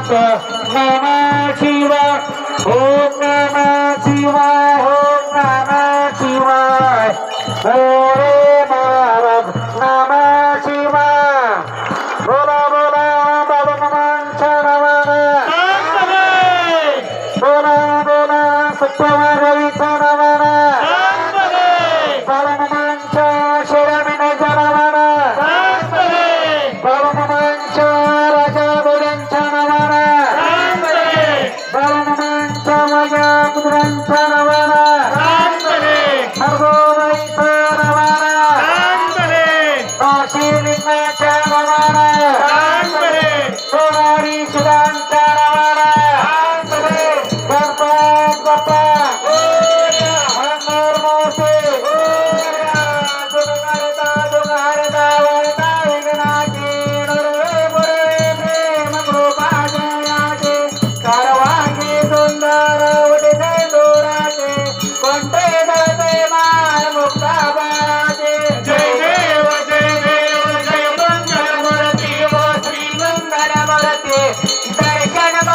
नमः शिवाय ओम नमः शिवाय ओम नमः शिवाय मोरे महाराज नमः शिवाय बोला बोला बालमांच्या नावानं बोला बोला सत्यवादीच्या नावानं बालमांच्या शेरामिनेच्या नावानं बालमांच्या राजा बोड्यांच्या नावानं बालमांच्या माझ्या पुत्रांच्या नावानं हरगोबाईच्या नावानं काशी लिंगाच्या नावानं सोनारी शिरांच्या नावानं गणपत बाप्पा मंगल मूर्ती दुर्गारता दुर्गारता वरता विघ्नाची दुर्वे पुरवे प्रेम कृपा जयाचे सर्वांगी सुंदर उदिते दोराचे कोणते दळते माय मुक्ताबाचे जय देव जय मंगल मूर्ती व श्री मंगल मूर्ती दर्शन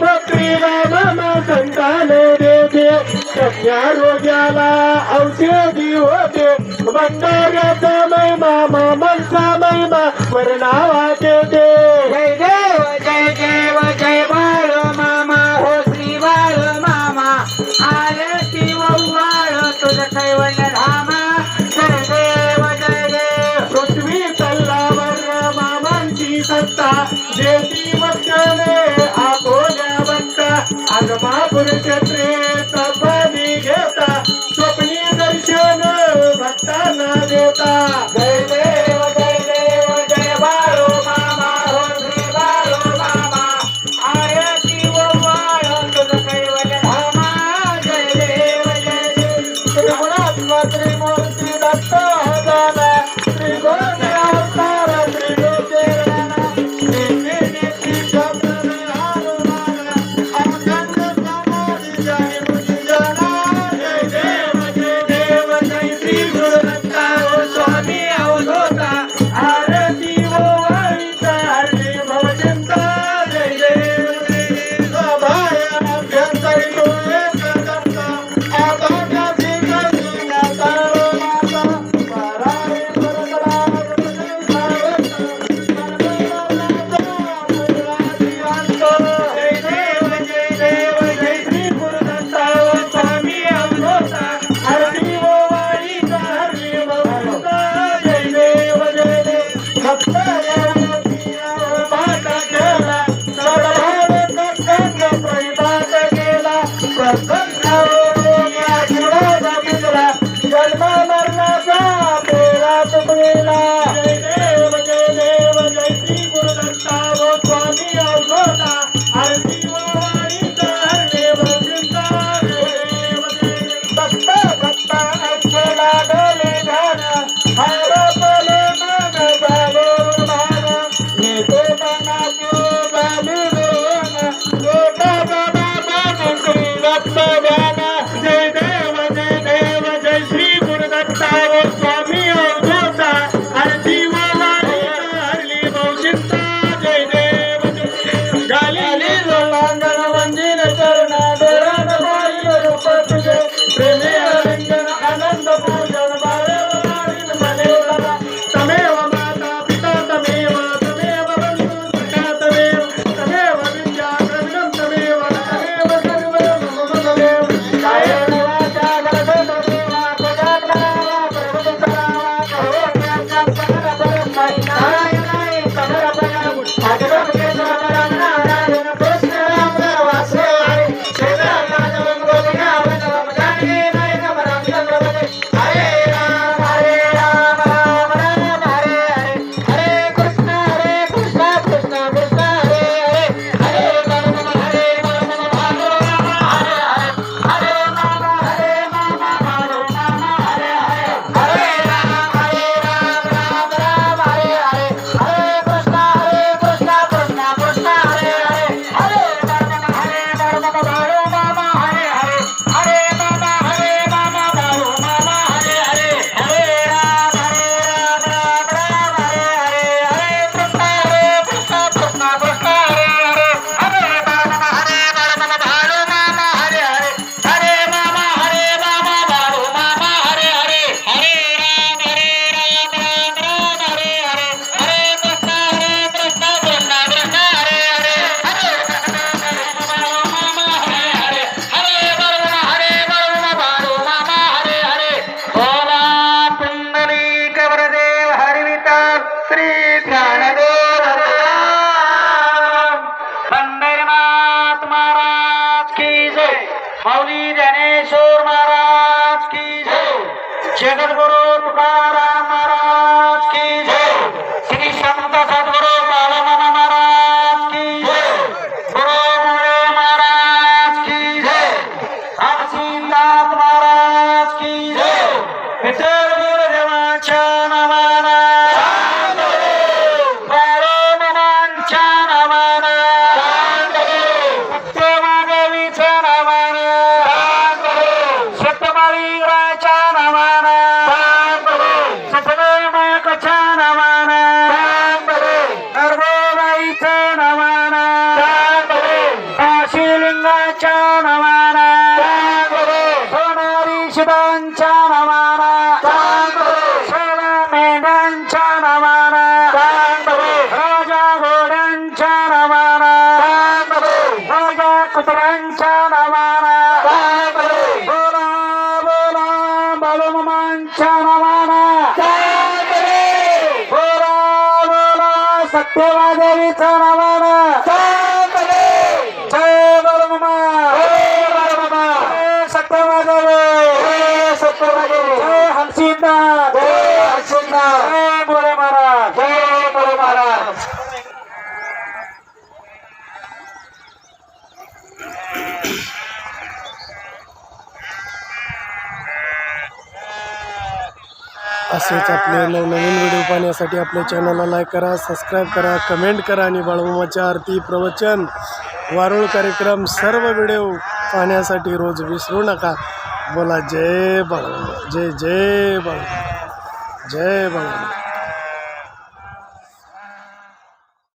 पुत्री मामा संतान देते कन्या रोग्याला औषधी होते भंडाऱ्याचा महिमा मामांचा महिमा वर्णावा देते जय देव जय बाळू मामा हो श्री बाळू मामा आरती वव्वाळ तुझ कैवल्य धामा जय देव पृथ्वी तल्लावर मामांची सत्ता देती वचने आपोल्या बंता आगमा पुरुषत्रे सपनी घेता स्वप्नी दर्शन भक्तांना देता जय देव जय बाळू मामा हो श्री बाळू मामा आरती वव्वाळ तुझ कैवल्य धामा जय देव त्रिगुणात्मा त्रिमूर्ती दत्त हजाना त्रिगुण अवतार त्रिलोचेना नित्य शब्द हनुमाना अखंड समाधि जय मुझ जना जय देव जय श्री गुरुदत्ता ओ स्वामी अवधूता आरती ओ वाळीचा हरी भवचिंता जय देव सभाय अभ्यंतरी तो एक दत्ता आबाका जन्म मरणाचा पेरा तुटलेला जय देव जय श्री गुरुदत्ता व स्वामी अवधूता आरती व वाणीचा हरे भजंता भक्त ऐसे लागले ध्यान हरपले मन झाले उर्भान नेते मनाचे झाले वेण एका बाबा श्री रत्न ध्यान जय देव जय श्री गुरुदत्ता व स्वामी अवधूता आरती व वाणीचा हरली भवचिंता जय देव गाली लोलांगण वंदिन चरणा डोळ्यान पाहिलं रूप तुझे प्रेमे आलिंगन आनंद पूजन बाळेव वाळीन मने उडला तमेव माता पिता तमेव बंधू सखा तमेव विद्या द्रविणं तमेव सर्व मम तमेव कायेन वाचा मनसा तमेव प्रजात्मनावा प्रभुतरावा कहोन्याचा सकल परम नारायणाय समर्पणं भगवते नारायण कृष्ण राम वासुदेवाय श्रीराम गोविंदा वंदनं जानकी नायक राम चंद्र हरे राम राम राम हरे हरे हरे कृष्ण कृष्ण कृष्ण हरे हरे हरे राम भागो राम हरे हरे हरे राम भागो राम हरे हरे हरे राम राम हरे हरे हरे कृष्ण कृष्ण कृष्ण हरे हरे हरे राम भागो राम हरे हरे हरे राम भागो राम हरे हरे हरे राम राम हरे हरे हरे कृष्ण कृष्ण हरे हरे हरे राम भागो राम हरे हरे हरे राम भागो राम हरे हरे हरे राम राम हरे हरे हरे कृष्ण कृष्ण हरे हरे हरे भागो राम हरे हरे ओला पुंडलीक वरदेव हरिविताल श्री ज्ञानदेव पंढरीनाथ महाराज की जय माऊली ज्ञानेश्वर महाराज की जय जगद्गुरु तुकाराम महाराज की जय श्री संत सद्गुरु बाळमामा महाराज की जय गुरु मुळे महाराज की जय आशीनाथ महाराज की जय विठ्ठल गुरुदेवाच्या नावानं बाळूमामांच्या नावानं सत्यमादेवीच्या नावानं सत्यमाळीराच्या नावानं सत्यनारायणाच्या नावानं शिवांच्या नमाना सोनारी शिवांच्या नमाना सोळा मेंढ्यांच्या नमाना राजा घोड्यांच्या नमाना राजा कुत्र्यांच्या नमाना बोला बोला बाळूमामांच्या नमाना बोला बोला सत्यवादेवीचा नमाना जय बाळूमामा जय सत्यवादेवी जय हलसिद्धार्थ जय बोले महाराज असेच आपले नवनवीन व्हिडिओ पाहण्यासाठी आपल्या चॅनलला लाईक करा, सबस्क्राईब करा, कमेंट करा आणि बाळूमामाच्या आरती, प्रवचन, वारुळ कार्यक्रम सर्व व्हिडिओ पाहण्यासाठी रोज विसरू नका. बोला जय बाळूमामा, जय जय बाळूमामा, जय बाळूमामा.